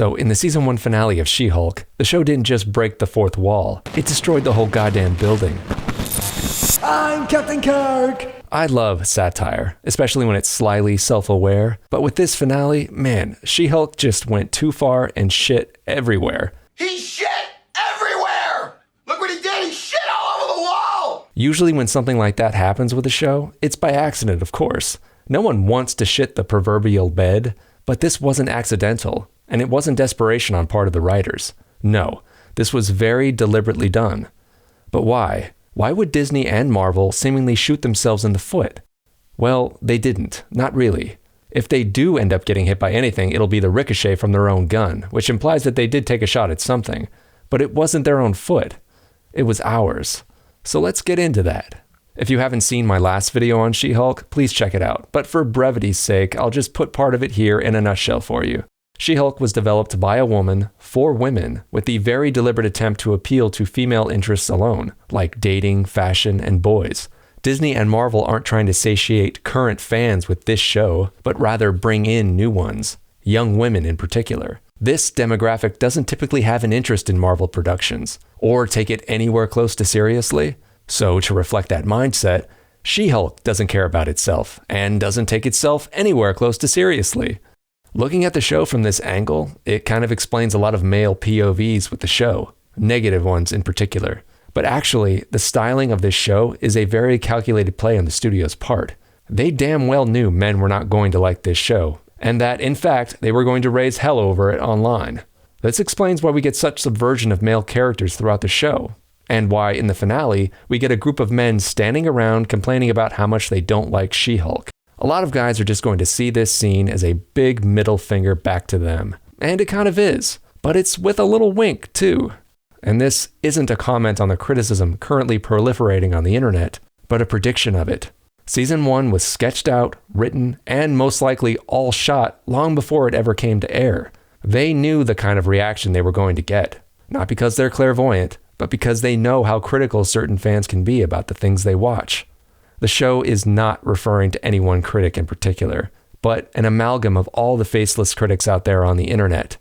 So in the season 1 finale of She-Hulk, the show didn't just break the fourth wall, it destroyed the whole goddamn building. I'm Captain Kirk! I love satire, especially when it's slyly self-aware, but with this finale, man, She-Hulk just went too far and shit everywhere. He shit everywhere! Look what he did, he shit all over the wall! Usually when something like that happens with a show, it's by accident, of course. No one wants to shit the proverbial bed, but this wasn't accidental, and it wasn't desperation on part of the writers. No, this was very deliberately done. But why? Why would Disney and Marvel seemingly shoot themselves in the foot? Well, they didn't. Not really. If they do end up getting hit by anything, it'll be the ricochet from their own gun, which implies that they did take a shot at something. But it wasn't their own foot. It was ours. So let's get into that. If you haven't seen my last video on She-Hulk, please check it out. But for brevity's sake, I'll just put part of it here in a nutshell for you. She-Hulk was developed by a woman, for women, with the very deliberate attempt to appeal to female interests alone, like dating, fashion, and boys. Disney and Marvel aren't trying to satiate current fans with this show, but rather bring in new ones, young women in particular. This demographic doesn't typically have an interest in Marvel productions, or take it anywhere close to seriously. So to reflect that mindset, She-Hulk doesn't care about itself, and doesn't take itself anywhere close to seriously. Looking at the show from this angle, it kind of explains a lot of male POVs with the show, negative ones in particular. But actually, the styling of this show is a very calculated play on the studio's part. They damn well knew men were not going to like this show, and that, in fact, they were going to raise hell over it online. This explains why we get such subversion of male characters throughout the show, and why, in the finale, we get a group of men standing around complaining about how much they don't like She-Hulk. A lot of guys are just going to see this scene as a big middle finger back to them. And it kind of is, but it's with a little wink too. And this isn't a comment on the criticism currently proliferating on the internet, but a prediction of it. Season 1 was sketched out, written, and most likely all shot long before it ever came to air. They knew the kind of reaction they were going to get. Not because they're clairvoyant, but because they know how critical certain fans can be about the things they watch. The show is not referring to any one critic in particular, but an amalgam of all the faceless critics out there on the internet.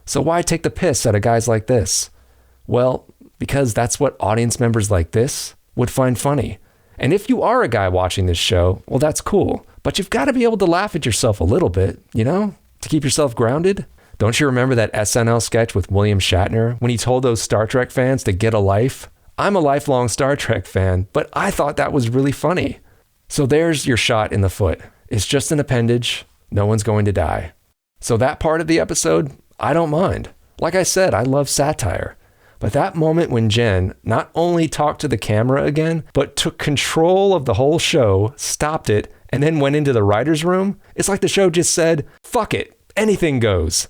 So why take the piss out of guys like this? Well, because that's what audience members like this would find funny. And if you are a guy watching this show, well, that's cool. But you've got to be able to laugh at yourself a little bit, you know, to keep yourself grounded. Don't you remember that SNL sketch with William Shatner when he told those Star Trek fans to get a life? I'm a lifelong Star Trek fan, but I thought that was really funny. So there's your shot in the foot. It's just an appendage. No one's going to die. So that part of the episode, I don't mind. Like I said, I love satire. But that moment when Jen not only talked to the camera again, but took control of the whole show, stopped it, and then went into the writer's room, it's like the show just said, fuck it, anything goes.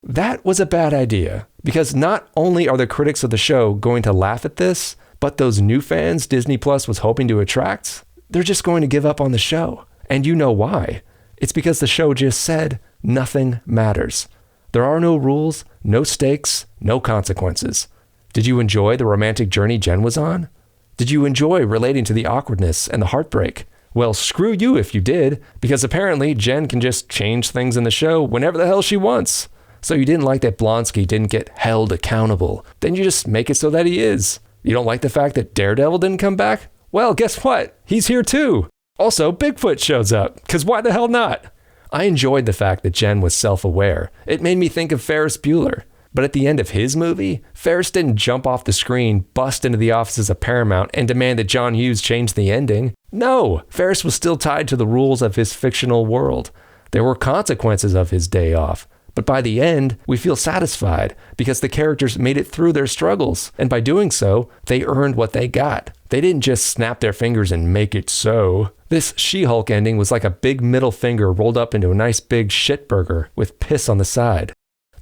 That was a bad idea, because not only are the critics of the show going to laugh at this, but those new fans Disney Plus was hoping to attract, they're just going to give up on the show. And you know why. It's because the show just said nothing matters. There are no rules, no stakes, no consequences. Did you enjoy the romantic journey Jen was on? Did you enjoy relating to the awkwardness and the heartbreak? Well, screw you if you did, because apparently Jen can just change things in the show whenever the hell she wants. So you didn't like that Blonsky didn't get held accountable. Then you just make it so that he is. You don't like the fact that Daredevil didn't come back? Well, guess what? He's here too. Also, Bigfoot shows up, because why the hell not? I enjoyed the fact that Jen was self-aware. It made me think of Ferris Bueller. But at the end of his movie, Ferris didn't jump off the screen, bust into the offices of Paramount, and demand that John Hughes change the ending. No, Ferris was still tied to the rules of his fictional world. There were consequences of his day off. But by the end, we feel satisfied because the characters made it through their struggles. And by doing so, they earned what they got. They didn't just snap their fingers and make it so. This She-Hulk ending was like a big middle finger rolled up into a nice big shit burger with piss on the side.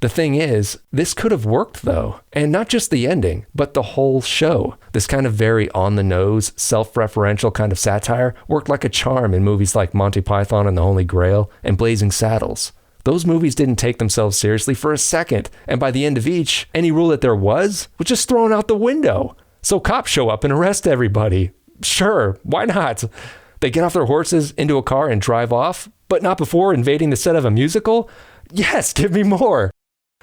The thing is, this could have worked though. And not just the ending, but the whole show. This kind of very on-the-nose, self-referential kind of satire worked like a charm in movies like Monty Python and the Holy Grail and Blazing Saddles. Those movies didn't take themselves seriously for a second, and by the end of each, any rule that there was just thrown out the window. So cops show up and arrest everybody. Sure, why not? They get off their horses into a car and drive off, but not before invading the set of a musical? Yes, give me more.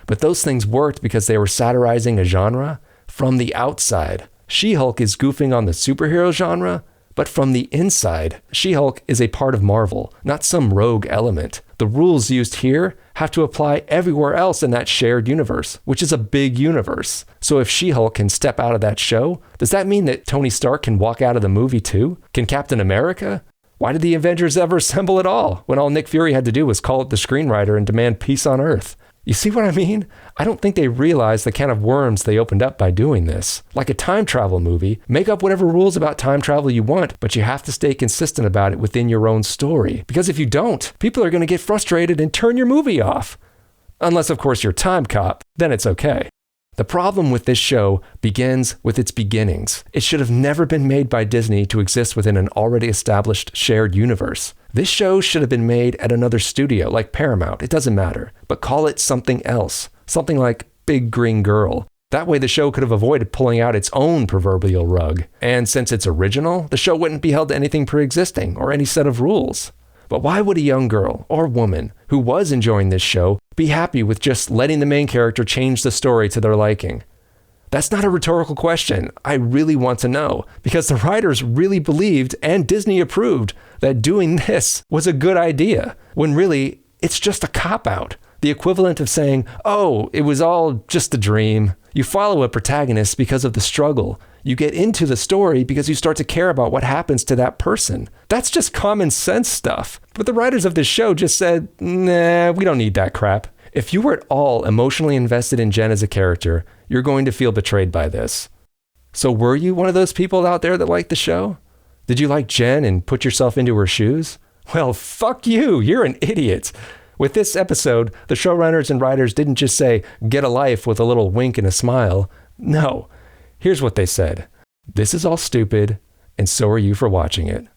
But those things worked because they were satirizing a genre from the outside. She-Hulk is goofing on the superhero genre, but from the inside, She-Hulk is a part of Marvel, not some rogue element. The rules used here have to apply everywhere else in that shared universe, which is a big universe. So if She-Hulk can step out of that show, does that mean that Tony Stark can walk out of the movie too? Can Captain America? Why did the Avengers ever assemble at all, when all Nick Fury had to do was call up the screenwriter and demand peace on Earth? You see what I mean? I don't think they realized the can of worms they opened up by doing this. Like a time travel movie, make up whatever rules about time travel you want, but you have to stay consistent about it within your own story. Because if you don't, people are going to get frustrated and turn your movie off. Unless, of course, you're Time Cop, then it's okay. The problem with this show begins with its beginnings. It should have never been made by Disney to exist within an already established shared universe. This show should have been made at another studio, like Paramount. It doesn't matter. But call it something else. Something like Big Green Girl. That way the show could have avoided pulling out its own proverbial rug. And since it's original, the show wouldn't be held to anything pre-existing or any set of rules. But why would a young girl or woman who was enjoying this show be happy with just letting the main character change the story to their liking? That's not a rhetorical question. I really want to know, because the writers really believed and Disney approved that doing this was a good idea, when really it's just a cop-out. The equivalent of saying, oh, it was all just a dream. You follow a protagonist because of the struggle. You get into the story because you start to care about what happens to that person. That's just common sense stuff. But the writers of this show just said, nah, we don't need that crap. If you were at all emotionally invested in Jen as a character, you're going to feel betrayed by this. So were you one of those people out there that liked the show? Did you like Jen and put yourself into her shoes? Well, fuck you. You're an idiot. With this episode, the showrunners and writers didn't just say, get a life with a little wink and a smile. No. Here's what they said. This is all stupid, and so are you for watching it.